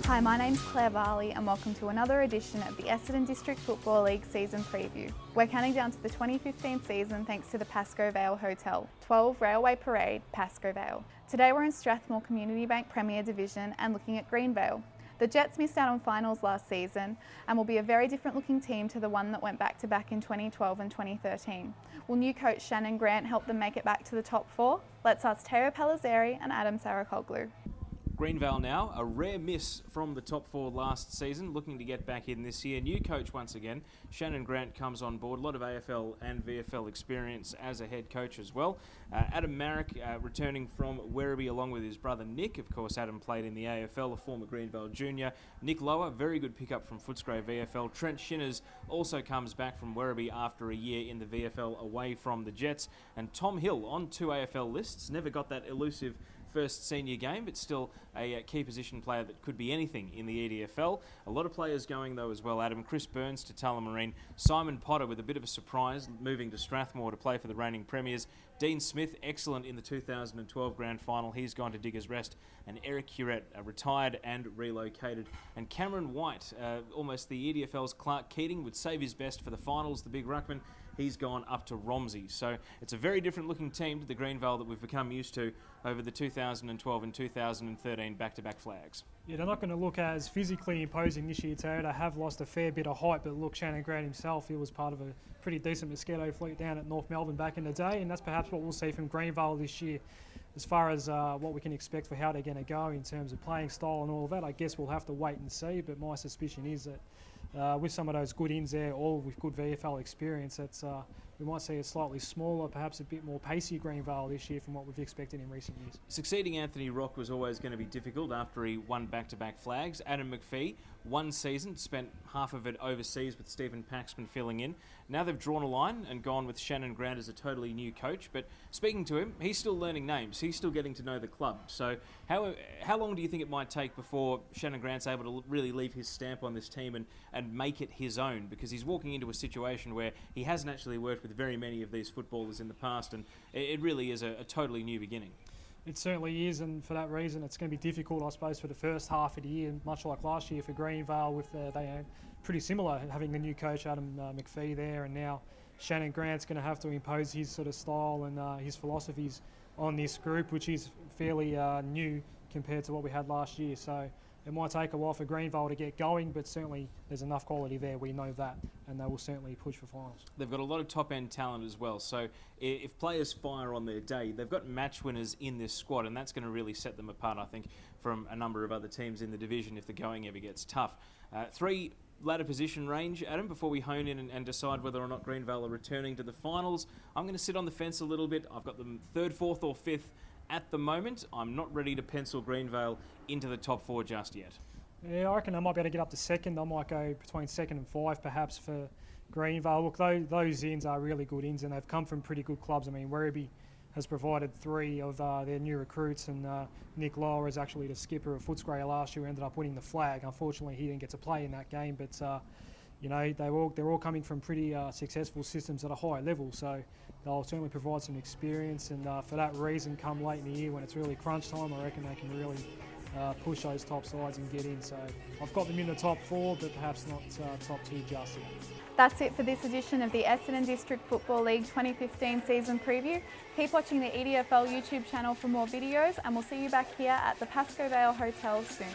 Hi, my name's Claire Varley and welcome to another edition of the Essendon District Football League Season Preview. We're counting down to the 2015 season thanks to the Pascoe Vale Hotel, 12 Railway Parade Pascoe Vale. Today we're in Strathmore Community Bank Premier Division and looking at Greenvale. The Jets missed out on finals last season and will be a very different looking team to the one that went back to back in 2012 and 2013. Will new coach Shannon Grant help them make it back to the top four? Let's ask Pellizzeri and Adem Saricaoglu. Greenvale now, a rare miss from the top four last season, looking to get back in this year. New coach once again, Shannon Grant comes on board, a lot of AFL and VFL experience as a head coach as well. Adam Marek returning from Werribee along with his brother Nick. Of course, Adam played in the AFL, a former Greenvale junior. Nick Lower, very good pickup from Footscray VFL. Trent Shinners also comes back from Werribee after a year in the VFL away from the Jets. And Tom Hill on two AFL lists, never got that elusive first senior game, but still a key position player that could be anything in the EDFL. A lot of players going though as well, Adam. Chris Burns to Tullamarine. Simon Potter with a bit of a surprise, moving to Strathmore to play for the reigning premiers. Dean Smith, excellent in the 2012 grand final. He's gone to Diggers Rest. And Eric Curette, retired and relocated. And Cameron White, almost the EDFL's Clark Keating, would save his best for the finals, the big ruckman. He's gone up to Romsey. So it's a very different looking team to the Greenvale that we've become used to over the 2012 and 2013 back-to-back flags. Yeah, they're not going to look as physically imposing this year, Terry. They have lost a fair bit of height, but look, Shannon Grant himself, he was part of a pretty decent mosquito fleet down at North Melbourne back in the day, and that's perhaps what we'll see from Greenvale this year. As far as what we can expect for how they're going to go in terms of playing style and all of that, I guess we'll have to wait and see, but my suspicion is that with some of those good ins there, all with good VFL experience, we might see a slightly smaller, perhaps a bit more pacey Greenvale this year from what we've expected in recent years. Succeeding Anthony Rock was always going to be difficult after he won back-to-back flags. Adam McPhee, one season, spent half of it overseas with Stephen Paxman filling in. Now they've drawn a line and gone with Shannon Grant as a totally new coach, but speaking to him, he's still learning names. He's still getting to know the club. So how long do you think it might take before Shannon Grant's able to really leave his stamp on this team and make it his own? Because he's walking into a situation where he hasn't actually worked with very many of these footballers in the past, and it really is a totally new beginning. It certainly is, and for that reason it's going to be difficult, I suppose, for the first half of the year, much like last year for Greenvale, with they pretty similar, having the new coach Adam McPhee there, and now Shannon Grant's going to have to impose his sort of style and his philosophies on this group, which is fairly new compared to what we had last year. So it might take a while for Greenvale to get going, but certainly there's enough quality there, we know that, and they will certainly push for finals. They've got a lot of top-end talent as well, so if players fire on their day, they've got match winners in this squad, and that's going to really set them apart, I think, from a number of other teams in the division if the going ever gets tough. Three ladder position range, Adam, before we hone in and decide whether or not Greenvale are returning to the finals. I'm going to sit on the fence a little bit. I've got them third, fourth or fifth at the moment. I'm not ready to pencil Greenvale into the top four just yet. Yeah, I reckon I might be able to get up to second. I might go between second and five perhaps for Greenvale. Look, those ins are really good ins, and they've come from pretty good clubs. I mean, Werribee has provided three of their new recruits, and Nick Lower is actually the skipper of Footscray last year, who ended up winning the flag. Unfortunately, he didn't get to play in that game, but you know, they're all coming from pretty successful systems at a high level, so they'll certainly provide some experience, and for that reason, come late in the year when it's really crunch time, I reckon they can really push those top sides and get in. So I've got them in the top four, but perhaps not top two just yet. That's it for this edition of the Essendon District Football League 2015 Season Preview. Keep watching the EDFL YouTube channel for more videos, and we'll see you back here at the Pascoe Vale Hotel soon.